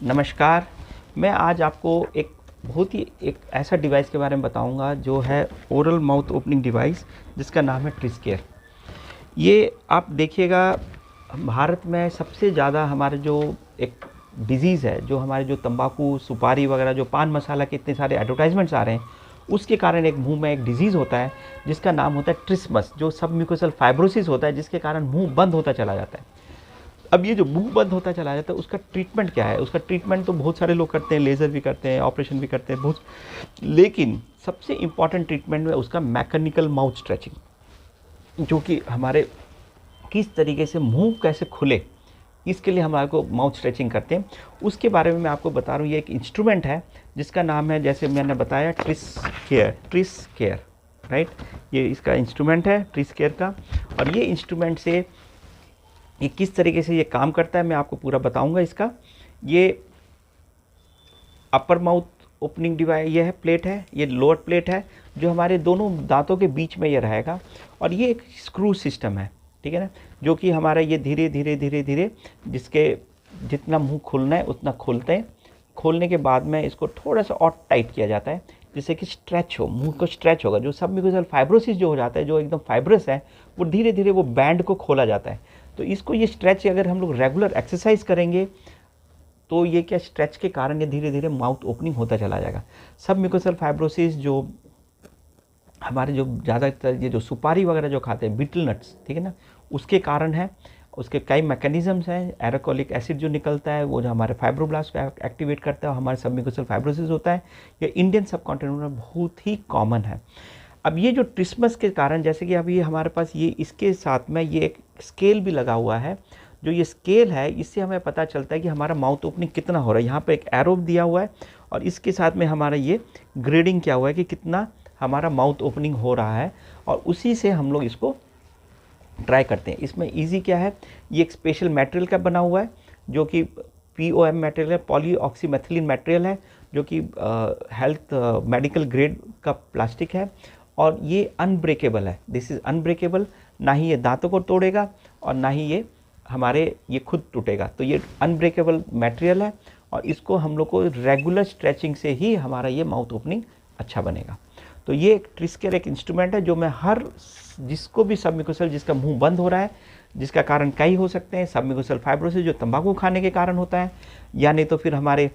नमस्कार। मैं आज आपको एक ऐसा डिवाइस के बारे में बताऊंगा जो है ओरल माउथ ओपनिंग डिवाइस, जिसका नाम है ट्रिस्केयर। ये आप देखिएगा, भारत में सबसे ज़्यादा हमारे जो एक डिज़ीज़ है, जो हमारे जो तंबाकू, सुपारी वगैरह, जो पान मसाला के इतने सारे एडवर्टाइजमेंट्स आ रहे हैं, उसके कारण एक मुंह में एक डिज़ीज़ होता है जिसका नाम होता है ट्रिस्मस, जो सबम्यूकोसल फाइब्रोसिस होता है, जिसके कारण मुंह बंद होता चला जाता है। अब ये जो मुंह बंद होता चला जाता है, उसका ट्रीटमेंट क्या है? उसका ट्रीटमेंट तो बहुत सारे लोग करते हैं, लेज़र भी करते हैं, ऑपरेशन भी करते हैं बहुत, लेकिन सबसे इम्पॉर्टेंट ट्रीटमेंट में उसका मैकेनिकल माउथ स्ट्रेचिंग, जो कि हमारे किस तरीके से मुंह कैसे खुले, इसके लिए हमारे को माउथ स्ट्रेचिंग करते हैं, उसके बारे में मैं आपको बता रहा हूँ। ये एक इंस्ट्रूमेंट है जिसका नाम है, जैसे मैंने बताया, ट्रिस्केयर, राइट। ये इसका इंस्ट्रूमेंट है ट्रिस्केयर का, और ये इंस्ट्रूमेंट से ये किस तरीके से ये काम करता है मैं आपको पूरा बताऊंगा। इसका ये अपर माउथ ओपनिंग डिवाइस, ये है प्लेट है, ये लोअर प्लेट है, जो हमारे दोनों दांतों के बीच में ये रहेगा, और ये एक स्क्रू सिस्टम है, ठीक है ना, जो कि हमारा ये धीरे धीरे धीरे धीरे जिसके जितना मुंह खुलना है उतना खोलते हैं। खोलने के बाद में इसको थोड़ा सा और टाइट किया जाता है, जिससे कि स्ट्रेच हो, मुंह को स्ट्रेच होगा। जो सबम्यूकोसल फाइब्रोसिस जो हो जाता है, जो एकदम फाइब्रस है, वो धीरे धीरे वो बैंड को खोला जाता है। तो इसको ये स्ट्रेच अगर हम लोग रेगुलर एक्सरसाइज करेंगे तो ये क्या स्ट्रेच के कारण ये धीरे धीरे माउथ ओपनिंग होता चला जाएगा। सबम्यूकोसल फाइब्रोसिस जो हमारे जो ज़्यादातर ये जो सुपारी वगैरह जो खाते हैं, बीटल नट्स, ठीक है ना, उसके कारण है। उसके कई मैकेनिज्म्स हैं। एरोकोलिक एसिड जो निकलता है वो जो हमारे फाइब्रोब्लास्ट को एक्टिवेट करता है, हमारे सबम्यूकोसल फाइब्रोसिस होता है। ये इंडियन सबकॉन्टिनेंट में बहुत ही कॉमन है। अब ये जो ट्रिस्मस के कारण, जैसे कि अभी हमारे पास ये इसके साथ में ये एक स्केल भी लगा हुआ है, जो ये स्केल है इससे हमें पता चलता है कि हमारा माउथ ओपनिंग कितना हो रहा है। यहाँ पे एक एरो दिया हुआ है, और इसके साथ में हमारा ये ग्रेडिंग किया हुआ है कि कितना हमारा माउथ ओपनिंग हो रहा है, और उसी से हम लोग इसको ट्राई करते हैं। इसमें ईजी क्या है, ये एक स्पेशल मटेरियल का बना हुआ है, जो कि POM मटेरियल है, पॉलीऑक्सीमेथिलीन मटेरियल है, जो कि हेल्थ मेडिकल ग्रेड का प्लास्टिक है, और ये अनब्रेकेबल है। दिस इज़ अनब्रेकेबल, ना ही ये दांतों को तोड़ेगा और ना ही ये हमारे ये खुद टूटेगा। तो ये अनब्रेकेबल मटेरियल है, और इसको हम लोग को रेगुलर स्ट्रेचिंग से ही हमारा ये माउथ ओपनिंग अच्छा बनेगा। तो ये एक ट्रिस्केयर एक इंस्ट्रूमेंट है, जो मैं हर जिसको भी सबम्यूकोसल, जिसका मुंह बंद हो रहा है, जिसका कारण कई हो सकते हैं। सबम्यूकोसल फाइब्रोसिस जो तंबाकू खाने के कारण होता है, या नहीं तो फिर हमारे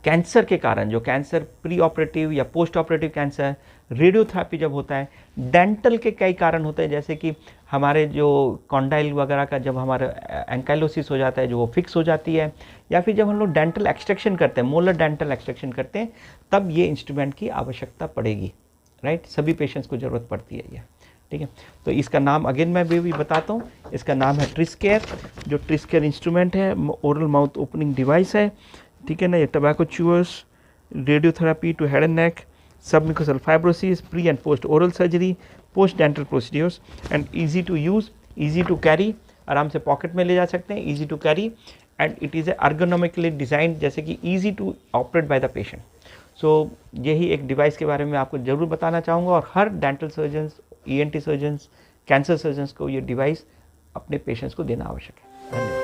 कैंसर के कारण, जो कैंसर प्री ऑपरेटिव या पोस्ट ऑपरेटिव कैंसर, रेडियोथेरेपी जब होता है, डेंटल के कई कारण होते हैं, जैसे कि हमारे जो कॉन्डाइल वगैरह का जब हमारा एंकाइलोसिस हो जाता है, जो वो फिक्स हो जाती है, या फिर जब हम लोग डेंटल एक्सट्रैक्शन करते हैं, मोलर डेंटल एक्सट्रैक्शन करते हैं, तब ये इंस्ट्रूमेंट की आवश्यकता पड़ेगी, राइट। सभी पेशेंट्स को ज़रूरत पड़ती है ये, ठीक है। तो इसका नाम अगेन मैं भी बताता हूँ, इसका नाम है ट्रिस्केयर। जो ट्रिस्केयर इंस्ट्रूमेंट है, ओरल माउथ ओपनिंग डिवाइस है, ठीक है ना। ये tobacco chewers, radiotherapy to head and neck, submucosal fibrosis, pre and post oral surgery, post dental procedures, and easy to use, easy to carry, आराम से pocket में ले जा सकते हैं, easy to carry, and it is ergonomically design, जैसे कि easy to operate by the patient. So यही एक डिवाइस के बारे में आपको ज़रूर बताना चाहूँगा, और हर dental surgeons, ENT surgeons, cancer surgeons को ये डिवाइस अपने पेशेंट्स को देना आवश्यक है। धन्यवाद।